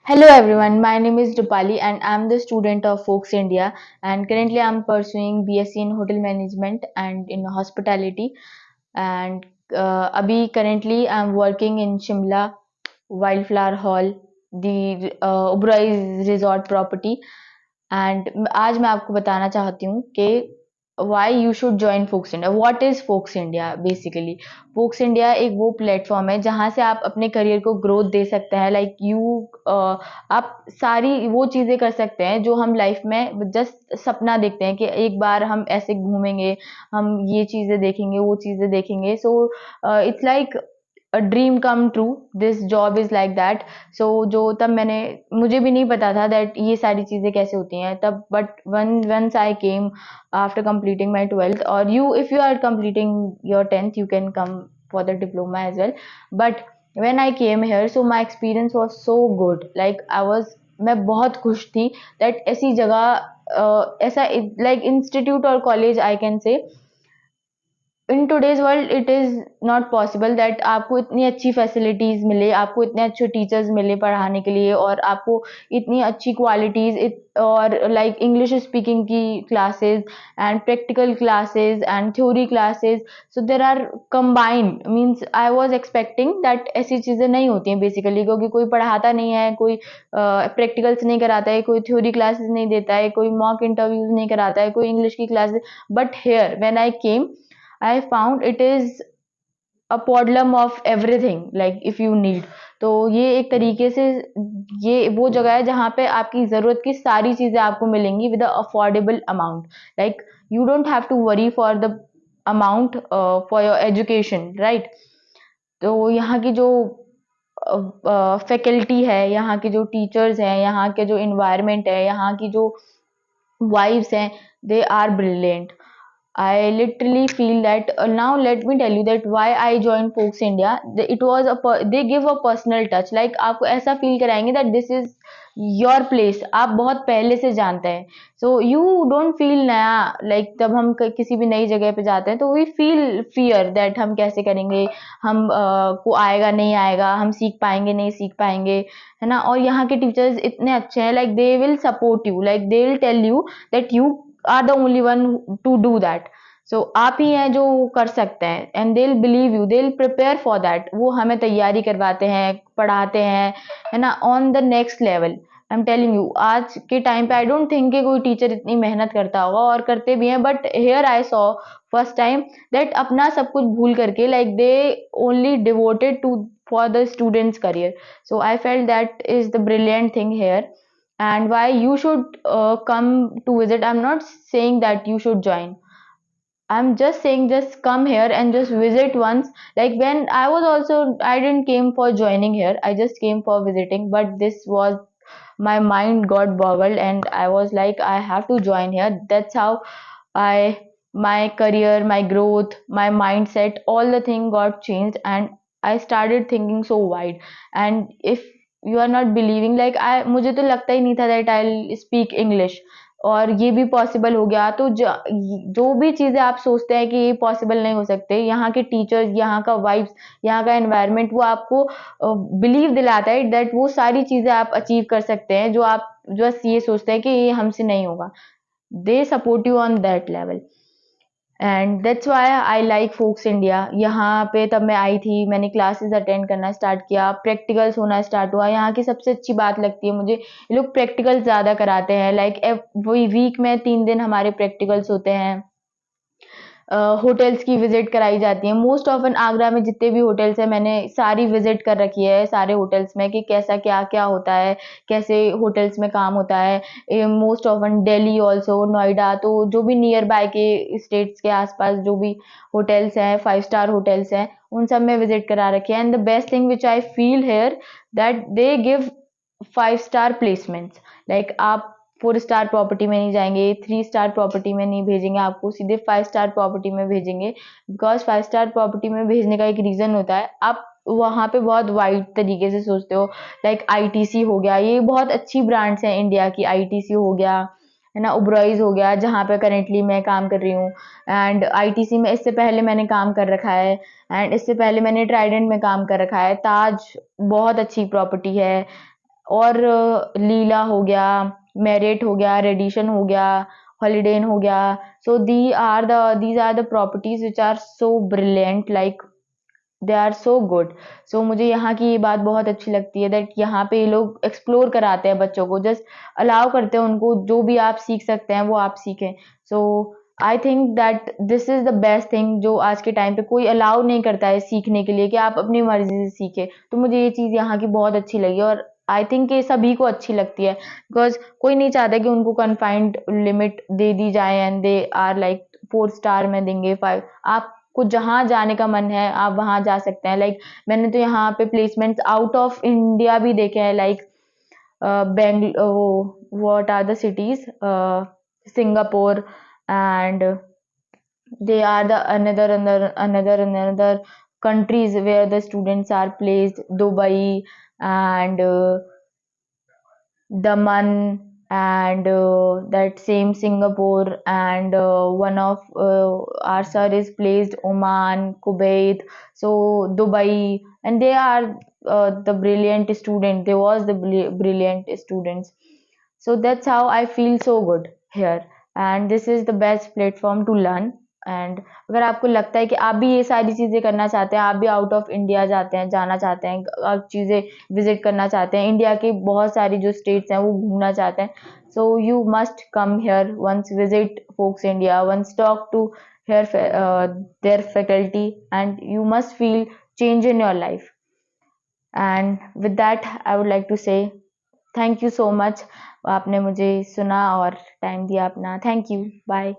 Hello everyone, my name is Rupali and I'm the student of Folks India, and currently I'm pursuing BSc in Hotel Management and in Hospitality, and abhi currently I'm working in Shimla Wildflower Hall, the Oberoi Resort property, and आज मैं आपको बताना चाहती हूँ कि why you should join Folks India. What is Folks India? Basically Folks India एक वो platform है जहाँ से आप अपने करियर को ग्रोथ दे सकते हैं। लाइक आप सारी वो चीज़ें कर सकते हैं जो हम लाइफ में जस्ट सपना देखते हैं कि एक बार हम ऐसे घूमेंगे, हम ये चीज़ें देखेंगे, वो चीज़ें देखेंगे। So it's like a dream come true. This job is like that. So जो तब मैंने मुझे भी नहीं पता था दैट ये सारी चीज़ें कैसे होती हैं तब, but once I came after completing my 12th, और you if you are completing your 10th you can come for the diploma as well. But when I came here so my experience was so good. Like I was मैं बहुत खुश थी that ऐसी जगह ऐसा like institute और college I can say in today's world it is not possible that आपको इतनी अच्छी फैसिलिटीज़ मिले, आपको इतने अच्छे टीचर्स मिले पढ़ाने के लिए, और आपको इतनी अच्छी क्वालिटीज़ और लाइक इंग्लिश स्पीकिंग की classes and practical classes and theory classes. So there are combined means I was expecting that ऐसी चीज़ें नहीं होती हैं बेसिकली, क्योंकि कोई पढ़ाता नहीं है, कोई प्रैक्टिकल्स नहीं कराता है, कोई थ्योरी क्लासेस नहीं देता है, कोई मॉक इंटरव्यूज नहीं कराता है, कोई इंग्लिश की classes. But here when I came I found it is a podlum of everything like if you need। तो ये एक तरीके से ये वो जगह है जहाँ पे आपकी ज़रूरत की सारी चीज़ें आपको मिलेंगी with a affordable amount. Like you don't have to worry for the amount for your education, right? तो यहाँ की जो फैकल्टी है, यहाँ के जो टीचर्स हैं, यहाँ के जो इन्वायरमेंट है, यहाँ की जो वाइब्स हैं, they are brilliant। I literally feel that now let me tell you that why I joined Folks India। It was they give a personal touch। Like आपको ऐसा फील कराएंगे that this is your place। आप बहुत पहले से जानते हैं। So you don't feel नया। Like तब हम किसी भी नई जगह पे जाते हैं तो we feel fear that हम कैसे करेंगे, हम को आएगा नहीं आएगा, हम सीख पाएंगे नहीं सीख पाएंगे, है ना? और यहाँ के टीचर्स इतने अच्छे हैं, like they will support you, like they will tell you that you are the only one to do that. So आप ही हैं जो कर सकते हैं, and they will believe you, they will prepare for that. वो हमें तैयारी करवाते हैं, पढ़ाते हैं, है ना, on the next level. I am telling you आज के टाइम पे आई डोंट थिंक कि कोई टीचर इतनी मेहनत करता होगा, और करते भी हैं, but here I saw first time that अपना सब कुछ भूल करके like they only devoted to for the student's career। So I felt that is the brilliant thing here, and why you should come to visit। I'm not saying that you should join, I'm just saying just come here and just visit once। Like when I was also, I didn't came for joining here, I just came for visiting, but this was my mind got boggled and I was like I have to join here। That's how I my career, my growth, my mindset, all the thing got changed, and I started thinking so wide। And if you are not believing, like I मुझे तो लगता ही नहीं था that I'll speak English, और ये भी possible हो गया। तो जो भी चीज़ें आप सोचते हैं कि ये पॉसिबल नहीं हो सकते, यहाँ के टीचर्स, यहाँ का वाइब्स, यहाँ का एनवायरनमेंट वो आपको बिलीव दिलाता है दैट वो सारी चीज़ें आप अचीव कर सकते हैं जो आप बस ये सोचते हैं कि ये हमसे नहीं होगा। They support you on that level, and that's why I like folks India. यहाँ पे तब मैं आई थी, मैंने क्लासेस अटेंड करना स्टार्ट किया, प्रैक्टिकल्स होना स्टार्ट हुआ। यहाँ की सबसे अच्छी बात लगती है मुझे, ये लोग प्रैक्टिकल्स ज़्यादा कराते हैं। लाइक वही वीक में 3 दिन हमारे प्रैक्टिकल्स होते हैं। होटल्स की विजिट कराई जाती है मोस्ट ऑफन। आगरा में जितने भी होटल्स हैं मैंने सारी विजिट कर रखी है, सारे होटल्स में, कि कैसा क्या क्या होता है, कैसे होटल्स में काम होता है। Most often Delhi also, Noida, तो जो भी नियर बाय के स्टेट्स के आसपास जो भी होटल्स हैं, 5 स्टार होटल्स हैं, उन सब में विजिट करा रखे हैं। And the best thing which I feel here that they give 5 star placements. Like आप 4 स्टार प्रॉपर्टी में नहीं जाएंगे, 3 स्टार प्रॉपर्टी में नहीं भेजेंगे, आपको सीधे 5 स्टार प्रॉपर्टी में भेजेंगे। बिकॉज 5 स्टार प्रॉपर्टी में भेजने का एक रीजन होता है, आप वहाँ पे बहुत वाइड तरीके से सोचते हो। लाइक आईटीसी हो गया, ये बहुत अच्छी ब्रांड्स हैं इंडिया की। आईटीसी हो गया, है ना, ओबरॉयज हो गया, जहाँ पे करेंटली मैं काम कर रही हूँ। एंड आईटीसी में इससे पहले मैंने काम कर रखा है, एंड इससे पहले मैंने ट्राइडेंट में काम कर रखा है। ताज बहुत अच्छी प्रॉपर्टी है, और लीला हो गया, मेरिट हो गया, रेडिशन हो गया, हॉलिडेन हो गया। So these are the properties which are so brilliant, like they are so good. So मुझे यहाँ की ये बात बहुत अच्छी लगती है दैट यहाँ पे ये लोग एक्सप्लोर कराते हैं बच्चों को, जस्ट अलाउ करते हैं उनको, जो भी आप सीख सकते हैं वो आप सीखें। So I think that this is the best thing, जो आज के टाइम पे कोई अलाउ नहीं करता है सीखने के लिए कि आप अपनी मर्जी से सीखें। तो मुझे ये चीज़ यहाँ की बहुत अच्छी लगी, और आई थिंक ये सभी को अच्छी लगती है, बिकॉज कोई नहीं चाहता कि उनको कन्फाइंड लिमिट दे दी जाए and they are like 4 star में देंगे 5। आपको जहाँ जाने का मन है आप वहाँ जा सकते हैं। लाइक मैंने तो यहाँ पे प्लेसमेंट्स आउट ऑफ इंडिया भी देखे हैं, लाइक बेंगल वो what are the cities, Singapore, and they are the another countries where the students are placed, Dubai and Daman, and that same Singapore, and one of our sir is placed Oman, Kuwait, so Dubai, and they are the brilliant student. They was the brilliant students. So that's how I feel so good here, and this is the best platform to learn. And अगर आपको लगता है कि आप भी ये सारी चीज़ें करना चाहते हैं, आप भी आउट ऑफ इंडिया जाना चाहते हैं, आप चीज़ें विजिट करना चाहते हैं, इंडिया की बहुत सारी जो स्टेट्स हैं वो घूमना चाहते हैं, so you must come here once, visit folks India, once talk to here their faculty, and you must feel change in your life. And with that I would like to say thank you so much, आपने मुझे सुना और time दिया अपना। Thank you, bye.